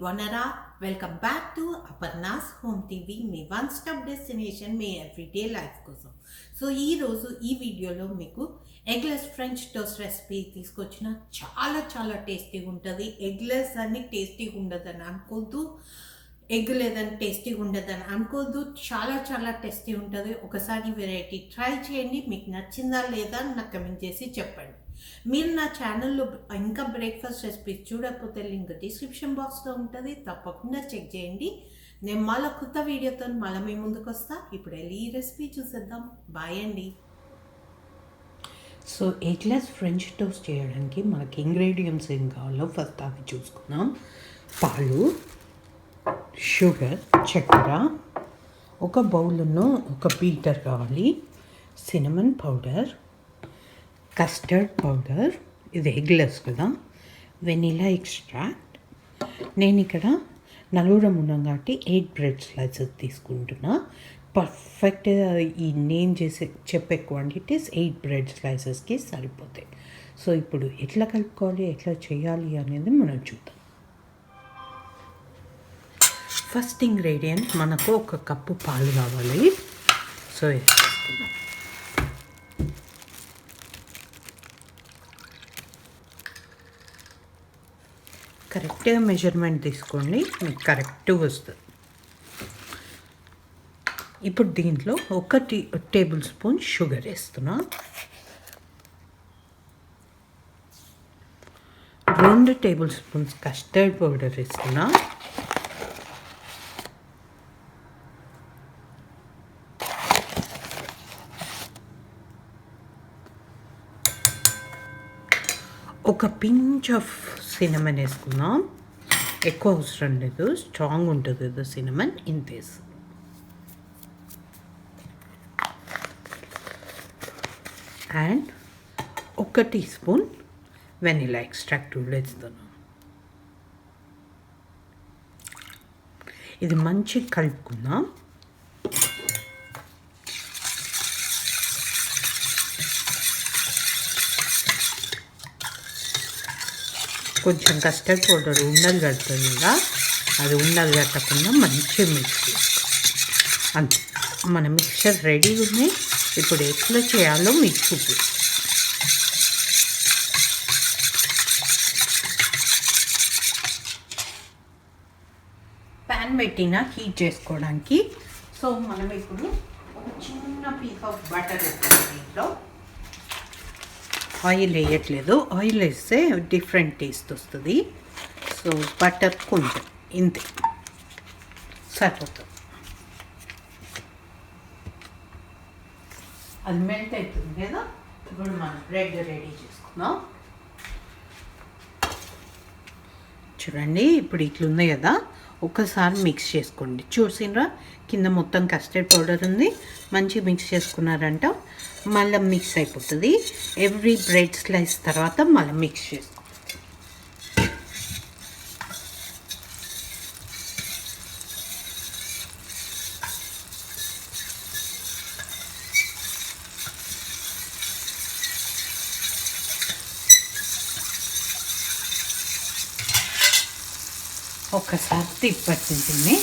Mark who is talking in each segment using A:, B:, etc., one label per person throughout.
A: బాగున్నారా? Welcome back to Aparna's home TV, me one stop destination me every day life కోసం. So ఈరోజు ఈ వీడియోలో మీకు ఎగ్లెస్ ఫ్రెంచ్ టోస్ట్ రెసిపీ తీసుకొచ్చిన. చాలా టేస్టీగా ఉంటుంది. ఎగ్లెస్ అని టేస్టీగా ఉండదని అనుకోవద్దు, ఎగ్ లేదని టేస్టీగా ఉండదని అనుకోవద్దు. చాలా టేస్టీ ఉంటుంది. ఒకసారి వెరైటీ ట్రై చేయండి. మీకు నచ్చిందా లేదా నాకు కమెంట్ చేసి చెప్పండి. మీరు నా ఛానల్లో ఇంకా బ్రేక్ఫాస్ట్ రెసిపీస్ చూడకపోతే లింక్ డిస్క్రిప్షన్ బాక్స్లో ఉంటుంది, తప్పకుండా చెక్ చేయండి. నేను మళ్ళీ కొత్త వీడియోతో మళ్ళీ మీ ముందుకు వస్తా. ఇప్పుడు వెళ్ళి ఈ రెసిపీ చూసేద్దాం. బాయ్ అండి.
B: సో ఎగ్లెస్ ఫ్రెంచ్ టోస్ట్ చేయడానికి మనకి ఇంగ్రీడియంట్స్ ఏం కావాలో ఫస్ట్ అవి చూసుకుందాం. పాలు, షుగర్, చక్కెర, ఒక బౌల్లో ఒక బీటర్ కావాలి, సినమన్ పౌడర్, కస్టర్డ్ పౌడర్, ఇది ఎగ్లెస్ కదా, వెనిలా ఎక్స్ట్రాక్ట్. నేను ఇక్కడ నలుగురం ఉన్నాం కాబట్టి 8 బ్రెడ్ స్లైసెస్ తీసుకుంటున్నా. పర్ఫెక్ట్ ఈ నేను చెప్పే క్వాంటిటీస్ 8 బ్రెడ్ స్లైసెస్కి సరిపోతాయి. సో ఇప్పుడు ఎట్లా కలుపుకోవాలి, ఎట్లా చేయాలి అనేది మనం చూద్దాం. ఫస్ట్ ఇంగ్రీడియంట్ మనకు 1 కప్పు పాలు కావాలి. సో కరెక్ట్గా మెజర్మెంట్ తీసుకోండి, మీకు కరెక్ట్గా వస్తుంది. ఇప్పుడు దీంట్లో 1 టేబుల్ స్పూన్ షుగర్ వేస్తున్నా, 2 టేబుల్ స్పూన్స్ కస్టర్డ్ పౌడర్ వేస్తున్నా, 1 పించ్ ఆఫ్ సినమన్ వేసుకుందాం. ఎక్కువ అవసరం లేదు, స్ట్రాంగ్ ఉంటుంది కదా సినమన్, ఇంతేసి. And 1 teaspoon vanilla extract వేస్తున్నాను. ఇది మంచిగా కలుపుకుందాం. కొంచెం కస్టర్డ్ పౌడర్ ఉండలు కడుతుంది కదా, అది ఉండలు కట్టకుండా మంచిగా మిక్స్ చేసుకోవాలి. అంతే, మన మిక్చర్ రెడీగా ఉంది. ఇప్పుడు ఎట్లా చేయాలో మీకు చూపిస్తాను. ప్యాన్ పెట్టిన హీట్ చేసుకోవడానికి. సో మనం ఇప్పుడు ఒక చిన్న పీస్ ఆఫ్ బటర్ వేస్తాం. దీంట్లో ఆయిల్ వేయట్లేదు, ఆయిల్ వేస్తే డిఫరెంట్ టేస్ట్ వస్తుంది. సో బటర్ కొంచెం ఇంతే సరిపోతుంది. అది మెల్ట్ అవుతుంది కదా. ఇప్పుడు మనం బ్రెడ్ రెడీ చేసుకుందాం. చూడండి, ఇప్పుడు ఇట్లుంది కదా, ఒకసారి మిక్స్ చేసుకోండి. చూసినరా, కింద మొత్తం కస్టర్డ్ పౌడర్ ఉంది. మంచిగా మిక్స్ చేసుకున్నారంట, మళ్ళీ మిక్స్ అయిపోతుంది. ఎవ్రీ బ్రెడ్ స్లైస్ తర్వాత మళ్ళీ మిక్స్ చేసుకోండి. ఒకసారి తిప్పట్టింది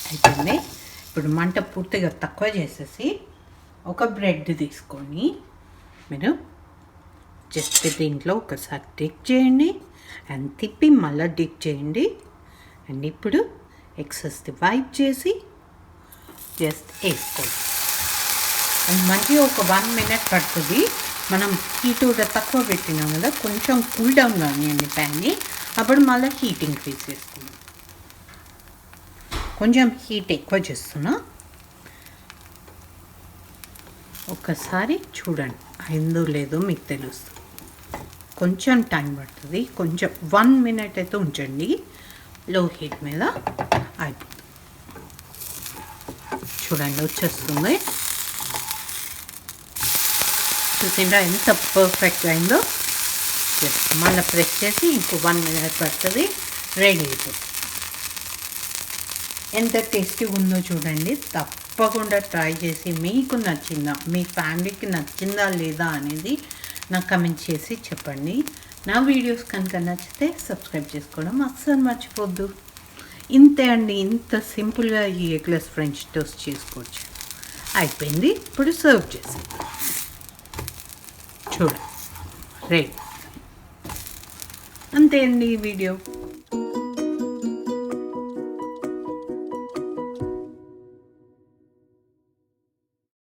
B: అయిపోయింది. ఇప్పుడు మంట పూర్తిగా తక్కువ చేసేసి ఒక బ్రెడ్ తీసుకొని మీరు జస్ట్ దీంట్లో ఒకసారి డిప్ చేయండి అండ్ తిప్పి మళ్ళీ డిప్ చేయండి. అండ్ ఇప్పుడు ఎక్సెస్ది వైప్ చేసి జస్ట్ వేసుకోండి. అండ్ మంచిగా ఒక 1 మినిట్ పడుతుంది. మనం హీట్ కూడా తక్కువ పెట్టినాం కదా, కొంచెం కూల్ డౌన్ కానివ్వండి ప్యాన్ని. అప్పుడు మళ్ళీ హీట్ ఇంక్రీజ్ చేసుకున్నాం. కొంచెం హీట్ ఎక్కువ చేస్తున్నా. ఒక్కసారి చూడండి, అయిందో లేదో మీకు తెలుస్తుంది. కొంచెం టైం పడుతుంది, కొంచెం 1 మినిట్ అయితే ఉంచండి లో హీట్ మీద, అయిపోతుంది. చూడండి వచ్చేస్తుంది. చూసిండ్రా ఎంత పర్ఫెక్ట్గా అయిందో. జస్ట్ మళ్ళీ ప్రెస్ చేసి ఇంకో 1 మినిట్ పడుతుంది, రెడీ అయిపోతుంది. ఎంత టేస్టీగా ఉందో చూడండి. తప్పకుండా ట్రై చేసి మీకు నచ్చిందా, మీ ఫ్యామిలీకి నచ్చిందా లేదా అనేది నాకు కమెంట్ చేసి చెప్పండి. నా వీడియోస్ కనుక నచ్చితే సబ్స్క్రైబ్ చేసుకోవడం అస్సలు మర్చిపోద్దు. ఇంతే అండి, ఇంత సింపుల్గా ఈ ఎగ్లెస్ ఫ్రెంచ్ టోస్ట్ చేసుకోవచ్చు. అయిపోయింది, ఇప్పుడు సర్వ్ చేసి చూడండి రెడీ. అంతే అండి ఈ వీడియో.